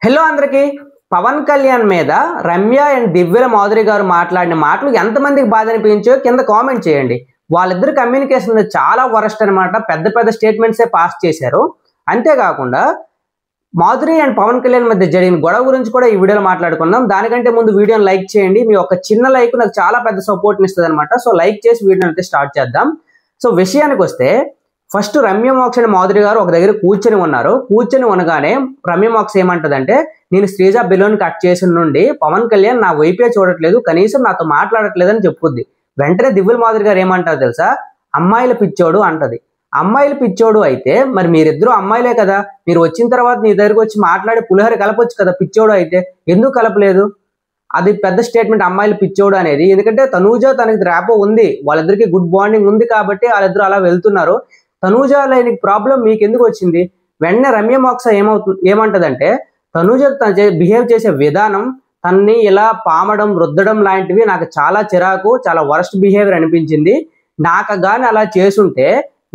Hello అందరికి పవన్ కళ్యాణ్ మీద Ramya and దివ్యల Madhuri గారు మాట్లాడిన మాటలు ఎంతమందికి బాధ అనిపించో కింద కామెంట్ చేయండి. వాళ్ళిద్దరు కమ్యూనికేషన్ చాలా వరస్ట్ అనమాట. పెద్ద పెద్ద స్టేట్మెంట్సే పాస్ చేశారు. అంతేకాకుండా మాధురి అండ్ పవన్ కళ్యాణ్ మధ్య జరిగిన గొడవ గురించి కూడా ఈ వీడియోలో మాట్లాడుకుందాం. దానికంటే ముందు వీడియోని లైక్ చేయండి. మీ ఒక చిన్న లైక్ నాకు చాలా పెద్ద సపోర్ట్ని ఇస్తుంది అనమాట. సో లైక్ చేసి వీడియోని అయితే స్టార్ట్ చేద్దాం. సో విషయానికి వస్తే ఫస్ట్ రమ్య మోక్ష అండ్ మాధురి గారు ఒక దగ్గర కూర్చొని ఉన్నారు. కూర్చొని ఉండగానే రమ్య మోక్ష ఏమంటదంటే, నేను శ్రీజ బెలూన్ కట్ చేసిన నుండి పవన్ కళ్యాణ్ నా వైపే చూడట్లేదు, కనీసం నాతో మాట్లాడట్లేదు అని చెప్పుద్ది. వెంటనే దివ్యల మాధురి గారు ఏమంటారు తెలుసా, అమ్మాయిల పిచ్చోడు అంటది. అమ్మాయిల పిచ్చోడు అయితే మరి మీరిద్దరూ అమ్మాయిలే కదా, మీరు వచ్చిన తర్వాత నీ దగ్గరకు వచ్చి మాట్లాడి పులిహోర కలపొచ్చు కదా, పిచ్చోడు అయితే ఎందుకు కలపలేదు? అది పెద్ద స్టేట్మెంట్, అమ్మాయిలు పిచ్చోడు అనేది. ఎందుకంటే తనూజ తనకి ర్యాపో ఉంది, వాళ్ళిద్దరికి గుడ్ బాండింగ్ ఉంది కాబట్టి వాళ్ళిద్దరు అలా వెళ్తున్నారు. తనూజ లేని ప్రాబ్లం మీకు ఎందుకు వచ్చింది? వెంటనే రమ్య మోక్ష ఏమంటదంటే, తనూజ తను బిహేవ్ చేసే విధానం, తన్ని ఇలా పామడం రుద్దడం లాంటివి నాకు చాలా చిరాకు, చాలా వరస్ట్ బిహేవియర్ అనిపించింది. నాకు గాని అలా చేసుంటే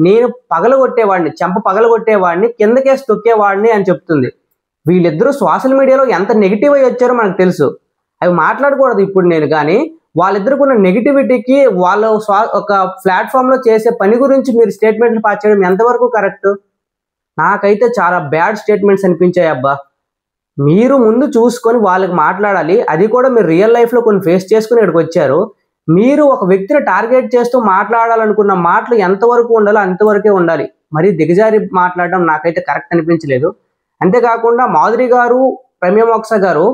నేను పగలగొట్టేవాడిని, చెంప పగలగొట్టేవాడిని, కిందకేసి తొక్కేవాడిని అని చెప్తుంది. వీళ్ళిద్దరూ సోషల్ మీడియాలో ఎంత నెగిటివ్ అయ్యి వచ్చారో మనకు తెలుసు. అవి మాట్లాడకూడదు ఇప్పుడు నేను, కానీ వాళ్ళిద్దరికి ఉన్న నెగిటివిటీకి వాళ్ళ ఒక ప్లాట్ఫామ్లో చేసే పని గురించి మీరు స్టేట్మెంట్లు పాస్ చేయడం ఎంతవరకు కరెక్ట్? నాకైతే చాలా బ్యాడ్ స్టేట్మెంట్స్ అనిపించాయి. అబ్బా, మీరు ముందు చూసుకొని వాళ్ళకి మాట్లాడాలి. అది కూడా మీరు రియల్ లైఫ్లో కొన్ని ఫేస్ చేసుకుని ఇక్కడికి వచ్చారు. మీరు ఒక వ్యక్తిని టార్గెట్ చేస్తూ మాట్లాడాలనుకున్న మాటలు ఎంతవరకు ఉండాలో అంతవరకే ఉండాలి. మరి దిగజారి మాట్లాడడం నాకైతే కరెక్ట్ అనిపించలేదు. అంతేకాకుండా మాధురి గారు, రమ్య మోక్ష గారు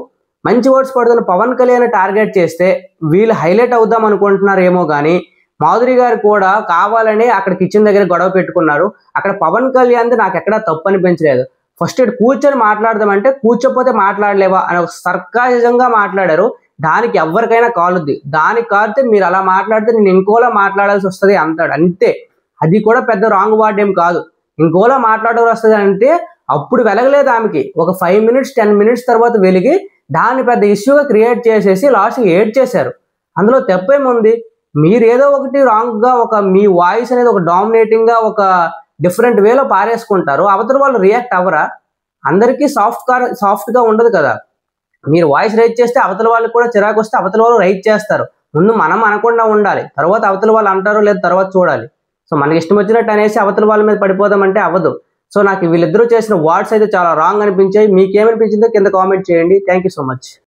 మంచి వర్డ్స్ పడుతున్న పవన్ కళ్యాణ్ టార్గెట్ చేస్తే వీళ్ళు హైలైట్ అవుదాం అనుకుంటున్నారేమో కానీ, మాధురి గారు కూడా కావాలని అక్కడ కిచెన్ దగ్గర గొడవ పెట్టుకున్నారు. అక్కడ పవన్ కళ్యాణ్ది నాకు ఎక్కడా తప్పు అనిపించలేదు. ఫస్ట్ ఇటు కూర్చొని మాట్లాడదామంటే కూర్చోపోతే మాట్లాడలేవా అని ఒక సర్కాజంగా మాట్లాడారు. దానికి ఎవరికైనా కాలుద్ది. దానికి కాలితే మీరు అలా మాట్లాడితే నేను ఇంకోలా మాట్లాడాల్సి వస్తుంది అంటాడు, అంతే. అది కూడా పెద్ద రాంగ్ వర్డ్ ఏం కాదు. ఇంకోలా మాట్లాడాల్సి వస్తుంది అంటే అప్పుడు వెలగలేదు ఆమెకి. ఒక 5 minutes 10 minutes తర్వాత వెలిగి దాన్ని పెద్ద ఇష్యూగా క్రియేట్ చేసేసి లాస్ట్కి ఏడ్ చేశారు. అందులో తప్పేముంది? మీరు ఏదో ఒకటి రాంగ్గా ఒక మీ వాయిస్ అనేది ఒక డామినేటింగ్గా ఒక డిఫరెంట్ వేలో పారేసుకుంటారు. అవతల వాళ్ళు రియాక్ట్ అవ్వరా? అందరికీ సాఫ్ట్గా ఉండదు కదా. మీరు వాయిస్ రైజ్ చేస్తే అవతల వాళ్ళకి కూడా చిరాకు వస్తే అవతల వాళ్ళు రైజ్ చేస్తారు. ముందు మనం అనకుండా ఉండాలి, తర్వాత అవతల వాళ్ళు అంటారో లేదు తర్వాత చూడాలి. సో మనకి ఇష్టం వచ్చినట్టు అనేసి అవతల వాళ్ళ మీద పడిపోదామంటే అవ్వదు. సో నాకు వీళ్ళిద్దరూ చేసిన వర్డ్స్ అయితే చాలా రాంగ్ అనిపించాయి. మీకేమనిపించిందో కింద కామెంట్ చేయండి. Thank you so much.